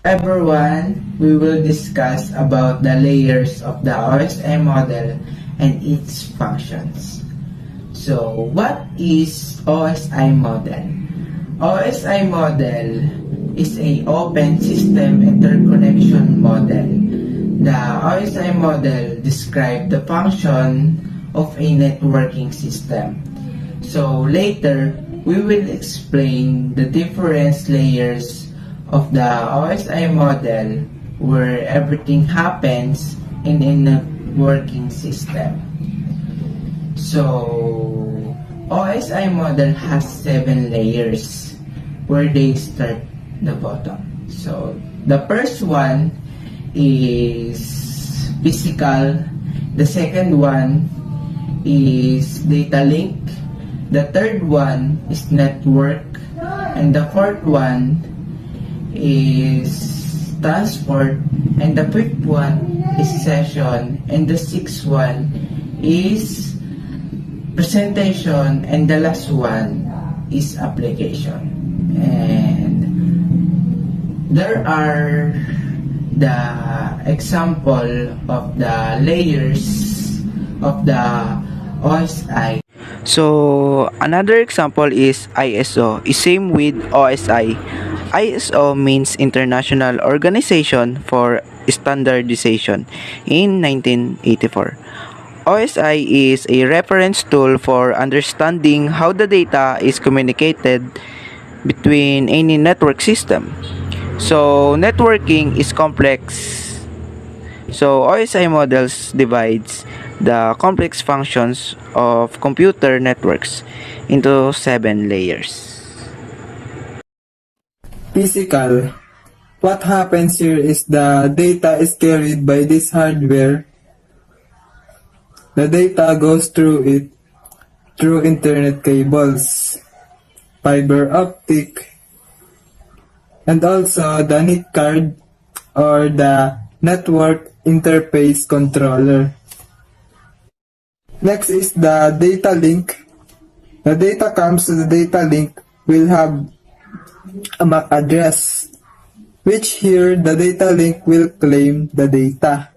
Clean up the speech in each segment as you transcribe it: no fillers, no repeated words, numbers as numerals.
everyone, we will discuss about the layers of the OSI model and its functions. So, what is OSI model? OSI model is a open system interconnection model. The OSI model describes the function of a networking system. So later, we will explain the different layers of the OSI model where everything happens in a networking system. So, OSI model has 7 layers where they start the bottom. So, the first one is physical. The second one is data link. The third one is network. And the fourth one is transport. And the fifth one is session. And the sixth one is presentation. And the last one is application. And there are the example of the layers of the OSI. So another example is ISO, is same with OSI. ISO means International Organization for Standardization in 1984. OSI is a reference tool for understanding how the data is communicated between any network system. So networking is complex. So OSI models divides the complex functions of computer networks into 7 layers. Physical. What happens here is the data is carried by this hardware. The data goes through it through internet cables, fiber optic, and also the NIC card or the network interface controller. Next is the data link. The data comes to the data link will have a MAC address, which here the data link will claim the data.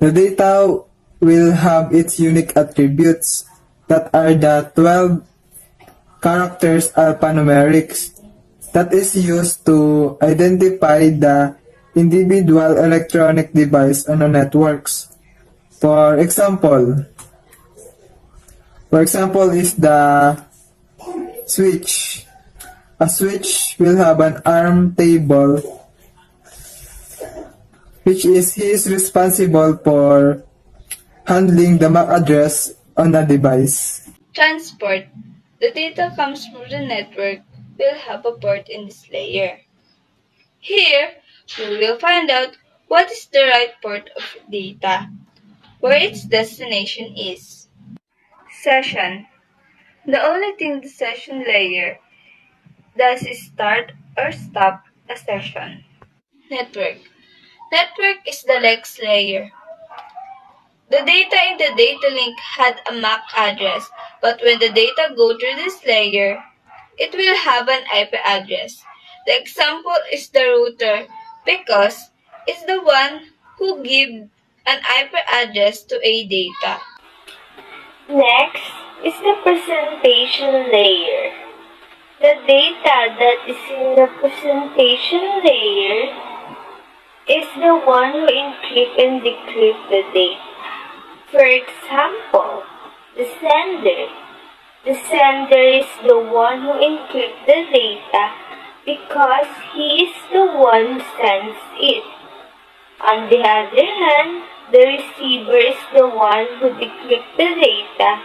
The data will have its unique attributes that are the 12 characters alphanumerics that is used to identify the individual electronic device on a networks. For example is the switch. A switch will have an ARM table which is he is responsible for handling the MAC address on a device. Transport. The data comes from the network will have a port in this layer. Here, we will find out what is the right port of data, where its destination is. Session. The only thing the session layer does is start or stop a session. Network. Network is the next layer. The data in the data link had a MAC address, but when the data go through this layer, it will have an IP address. The example is the router because it's the one who gives an IP address to a data. Next is the presentation layer. The data that is in the presentation layer is the one who encrypt and decrypt the data. For example, the sender. The sender is the one who encrypts the data because he is the one who sends it. On the other hand, the receiver is the one who decrypts the data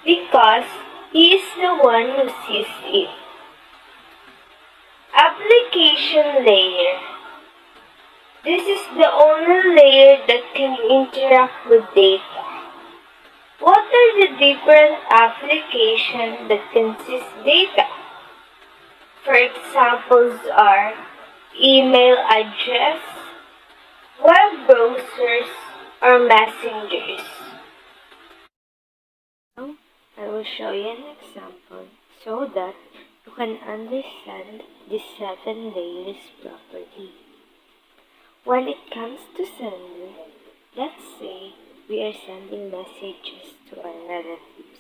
because he is the one who sees it. Application layer. This is the only layer that can interact with data. What are the different applications that consist data? For examples are email address, web browsers, or messengers. Now, I will show you an example so that you can understand these 7 layers properly. When it comes to sending, let's say we are sending messages to our relatives.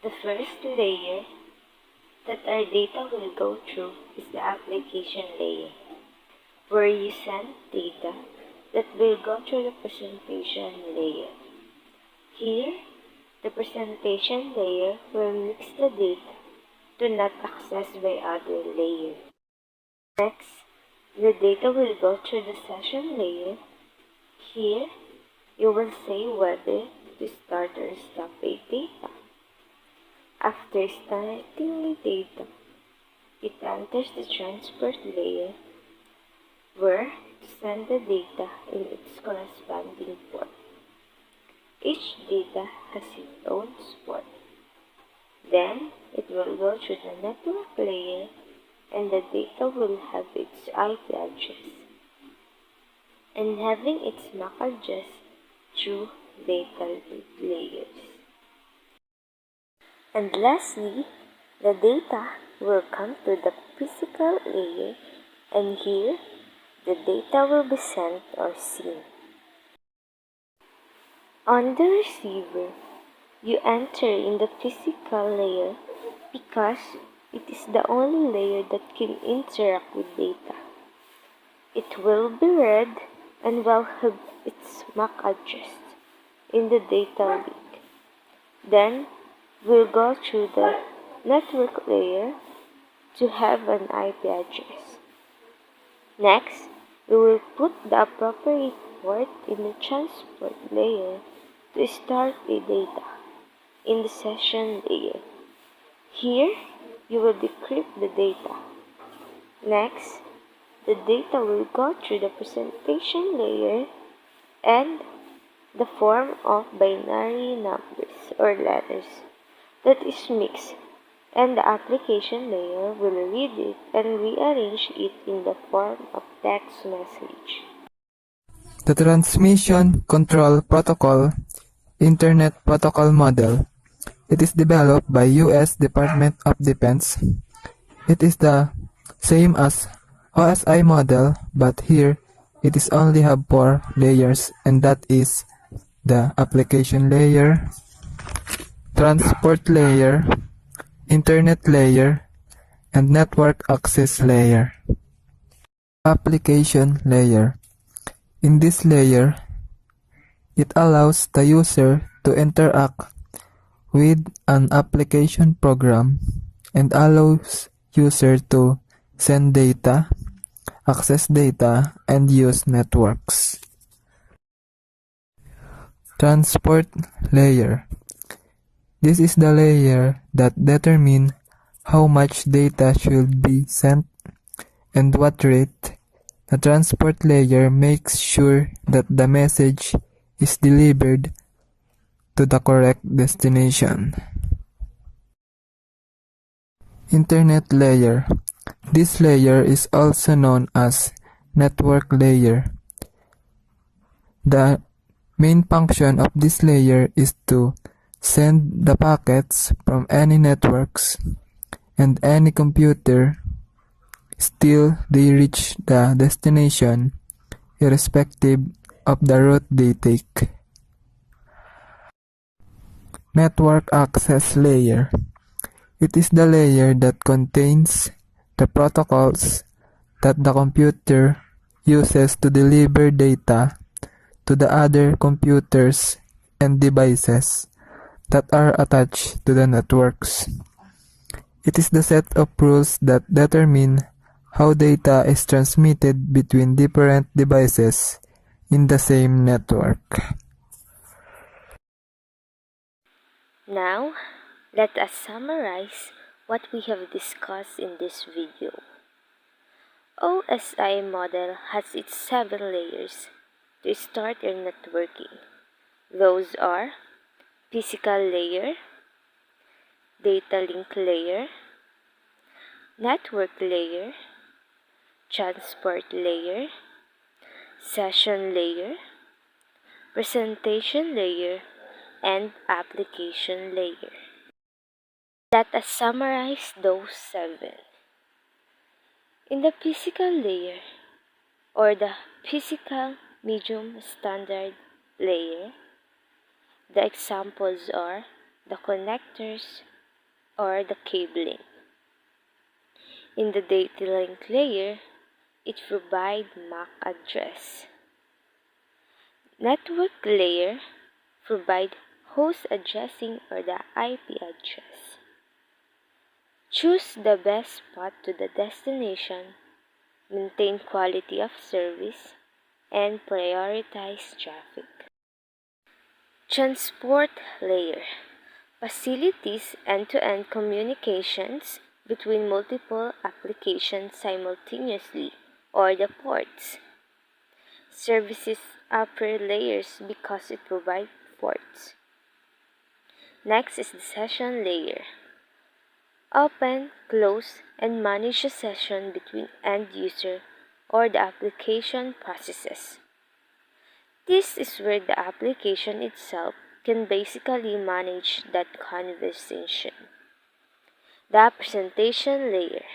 The first layer that our data will go through is the application layer, where you send data that will go through the presentation layer. Here, the presentation layer will mix the data to not access by other layers. Next, the data will go through the session layer. Here, you will say whether to start or stop a data. After starting the data, it enters the transport layer, where to send the data in its corresponding port. Each data has its own port. Then, it will go through the network layer, and the data will have its IP address, and having its MAC address through data layers. And lastly, the data will come to the physical layer, and here, the data will be sent or seen. On the receiver, you enter in the physical layer because it is the only layer that can interact with data. It will be read and will have its MAC address in the data link. Then, we'll go through the network layer to have an IP address. Next, we will put the appropriate port in the transport layer to start the data in the session layer. Here, you will decrypt the data. Next, the data will go through the presentation layer and the form of binary numbers or letters that is mixed, and the application layer will read it and rearrange it in the form of text message. The Transmission Control Protocol Internet Protocol Model. It is developed by U.S. Department of Defense. It is the same as OSI model, but here it is only have 4 layers, and that is the application layer, transport layer, internet layer, and network access layer. Application layer. In this layer, it allows the user to interact with an application program and allows user to send data, access data, and use networks. Transport layer. This is the layer that determines how much data should be sent and what rate. The transport layer makes sure that the message is delivered to the correct destination. Internet layer. This layer is also known as network layer. The main function of this layer is to send the packets from any networks and any computer till they reach the destination, irrespective of the route they take. Network access layer. It is the layer that contains the protocols that the computer uses to deliver data to the other computers and devices that are attached to the networks. It is the set of rules that determine how data is transmitted between different devices in the same network. Now, let us summarize what we have discussed in this video. OSI model has its 7 layers to start your networking. Those are physical layer, data link layer, network layer, transport layer, session layer, presentation layer, and application layer. Let us summarize those 7. In the physical layer, or the physical medium standard layer. The examples are the connectors or the cabling. In the data link layer, it provides MAC address. Network layer provide host addressing or the IP address. Choose the best path to the destination, maintain quality of service, and prioritize traffic. Transport layer facilitates end-to-end communications between multiple applications simultaneously or the ports. Services upper layers because it provides ports. Next is the session layer. Open, close, and manage a session between end user or the application processes. This is where the application itself can basically manage that conversation. The presentation layer.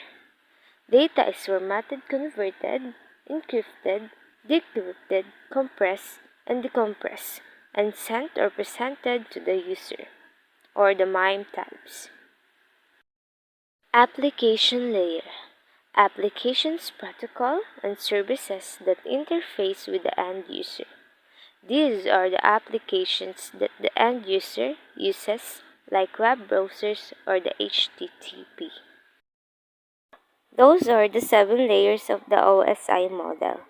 Data is formatted, converted, encrypted, decrypted, compressed, and decompressed, and sent or presented to the user, or the MIME types. Application layer. Applications, protocol, and services that interface with the end user. These are the applications that the end user uses, like web browsers or the HTTP. Those are the 7 layers of the OSI model.